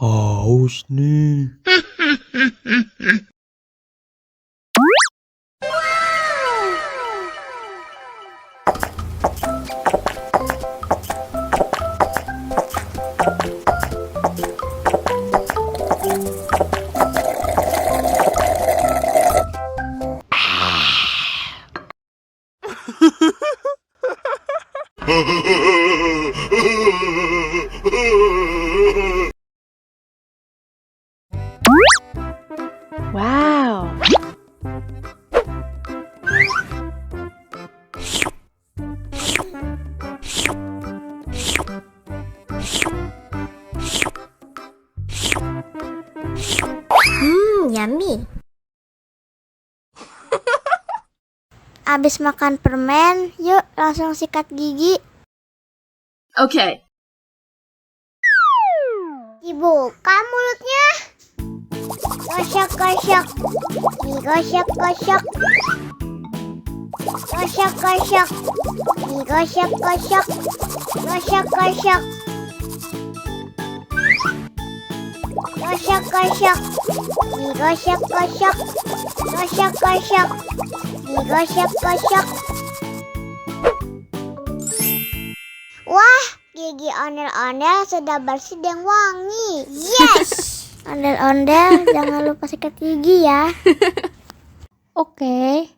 Haus nih. Wow. Yummy. Abis makan permen, yuk langsung sikat gigi. Okay. Dibuka mulutnya. Gosok-gosok. Digosok-gosok. Gosok-gosok. Digosok-gosok. Gosok-gosok. Gosok-gosok. Digosok-gosok. Gosok-gosok. Digosok-gosok. Wah, gigi ondel-ondel sudah bersih dan wangi. Yes! Ondel-ondel, jangan lupa sikat gigi ya. Oke.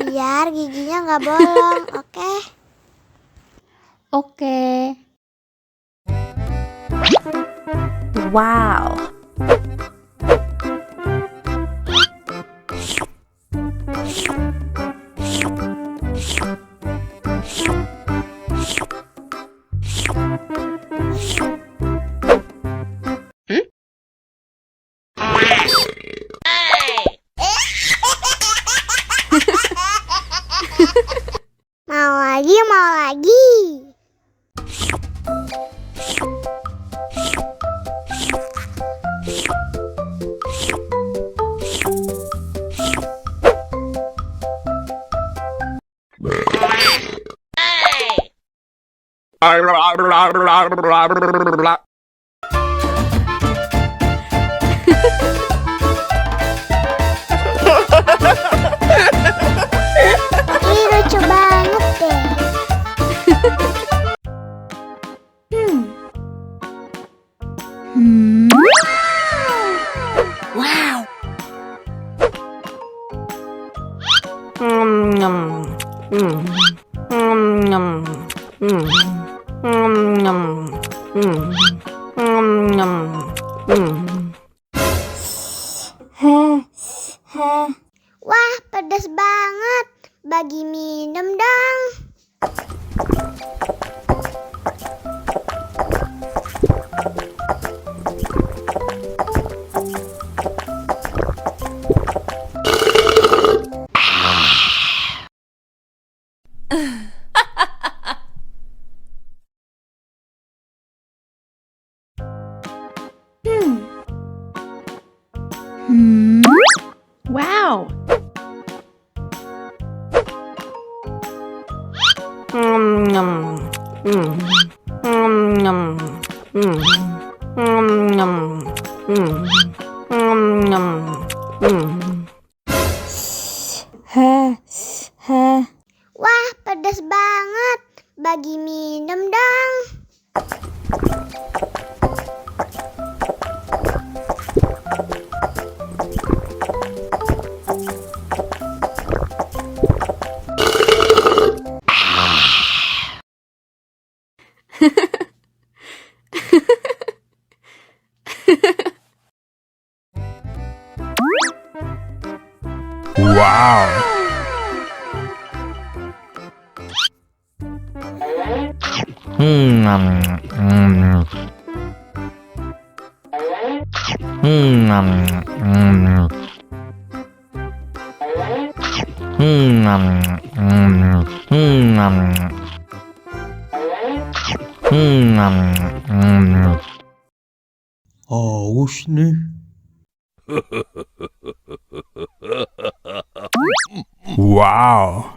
Biar giginya nggak bolong, oke? Oke. Wow. Mau lagi, mau lagi. Ih, lucu banget deh. Wow. Wah, pedas banget. Bagi minum dong. Wow. Wah, pedas banget. Bagi minum dong. Wow. Haus nih. Wow.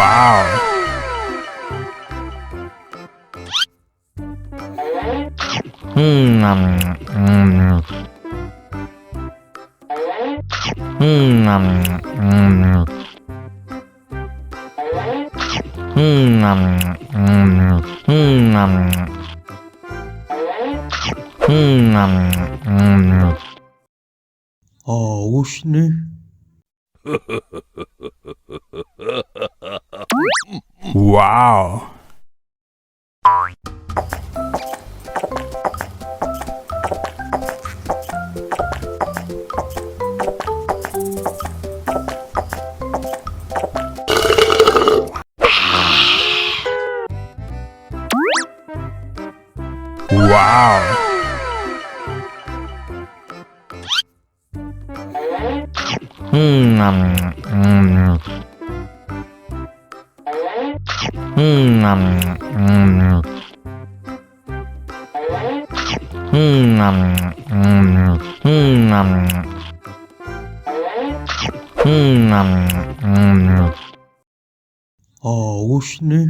Wow. Haus nih. Wow. Wow. Haus nih.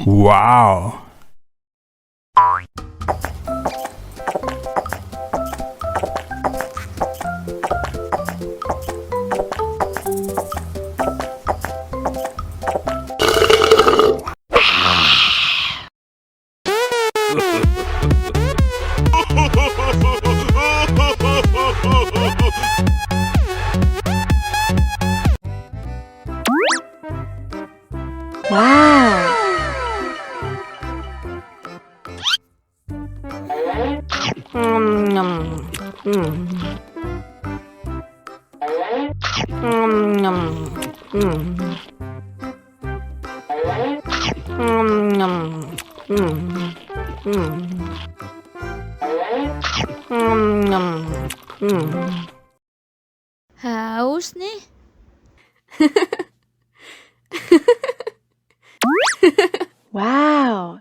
Wow. Haus nih. Wow. Wow.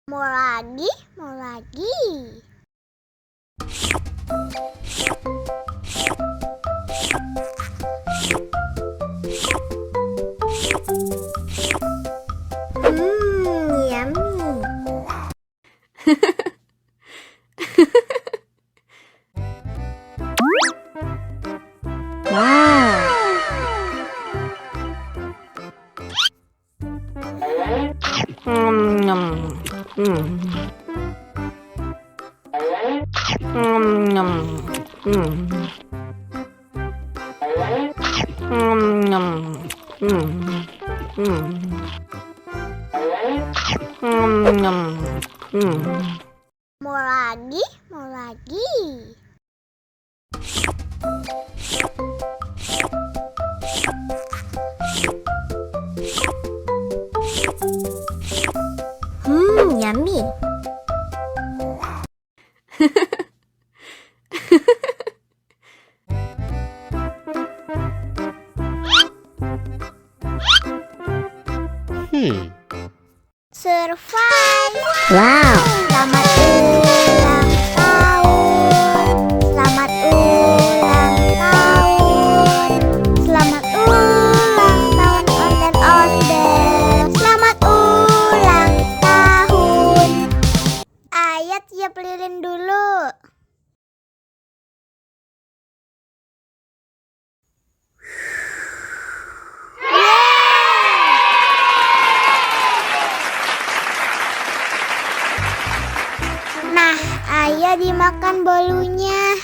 Mau lagi, mau lagi. Yummy. Wow. Mau lagi, mau lagi. Survive. Wow. Selamat ulang tahun. Selamat ulang tahun. Selamat ulang tahun ondel-ondel. Selamat ulang tahun. Ayat tiup lilin dulu. Nah, ayo dimakan bolunya.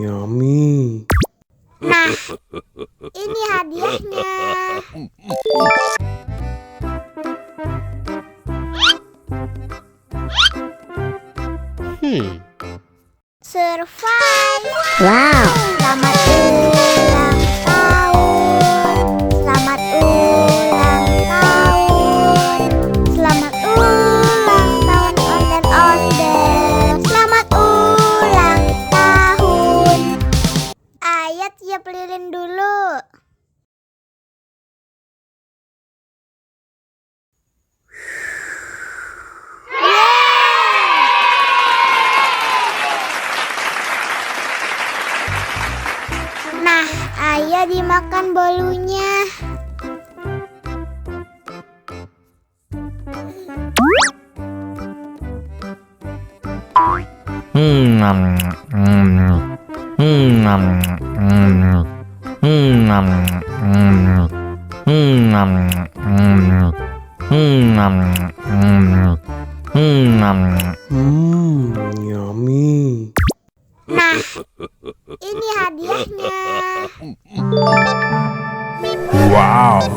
Yummy. Nah, ini hadiahnya. Survive. Wow. Selamat ulang tahun. Selamat ulang tahun. Selamat ulang tahun ondel-ondel. Selamat ulang tahun. Ayat tiup lilin dulu. Nah, ayo dimakan bolunya. Yummy. Nah, ini hadiahnya. Wow.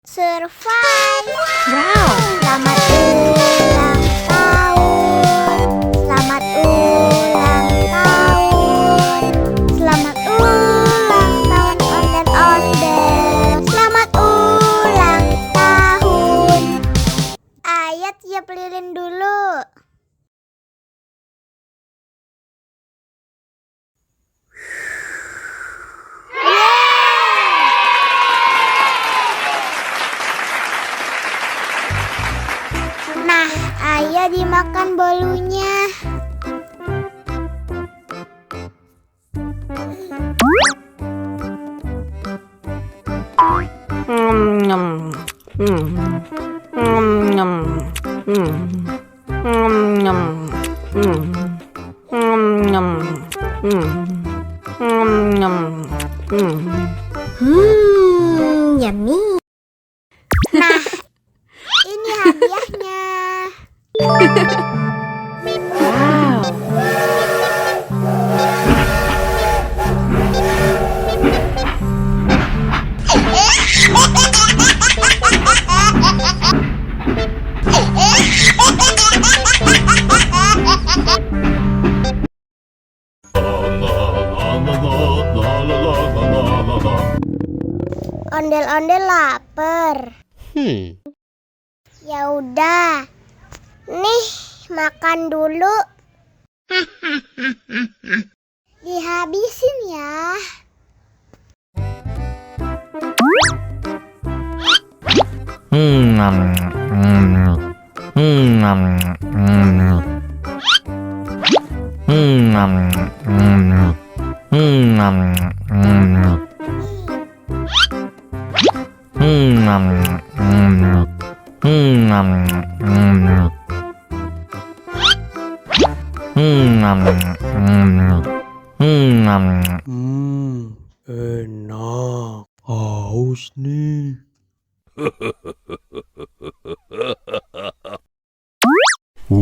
Survive. Wow. Selamat ulang tahun. Selamat ulang tahun. Selamat ulang tahun ondel-ondel. Selamat ulang tahun. Ayat tiup lilin dulu. Nah, ayo dimakan bolunya. Yummy. Nah, ini hadiahnya. Wow. Ondel-ondel lapar. Ya udah. Nih, makan dulu. Dihabisin ya. Enak. Haus nih.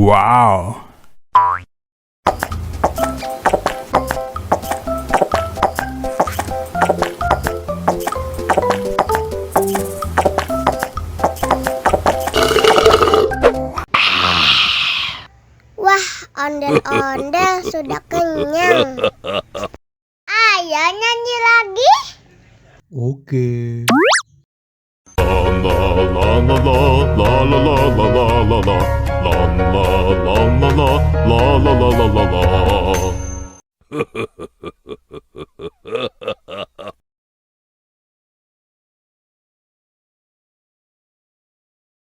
Wow. Wah, ondel-ondel sudah kenyang. Ayo nyanyi lagi. Oke. La la la la la la la la la la la la la la la la